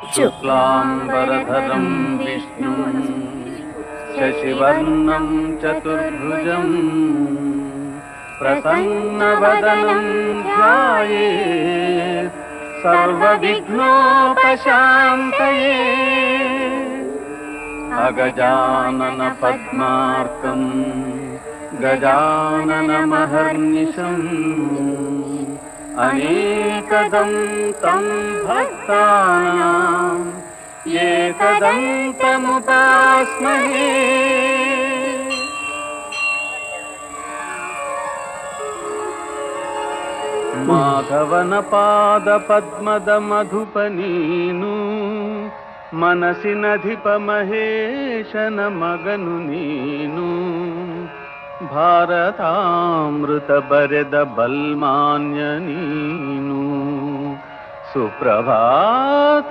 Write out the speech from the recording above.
शुक्लांबरधरं विष्णुं शशिवर्णं चतुर्भुजं प्रसन्नवदनं ध्यायेत् सर्वविघ्नोपशान्तये। अगजानन पद्मार्कं गजाननमहर्निशम् अनेकदन्तं भक्तानां एकदन्तमुपास्महे। మాధవన పాద పద్మద మధుపనీను మనసినధిప మహేశన మగను నీను భారతామృత బరెద బల్మాన్య నీను సుప్రభాత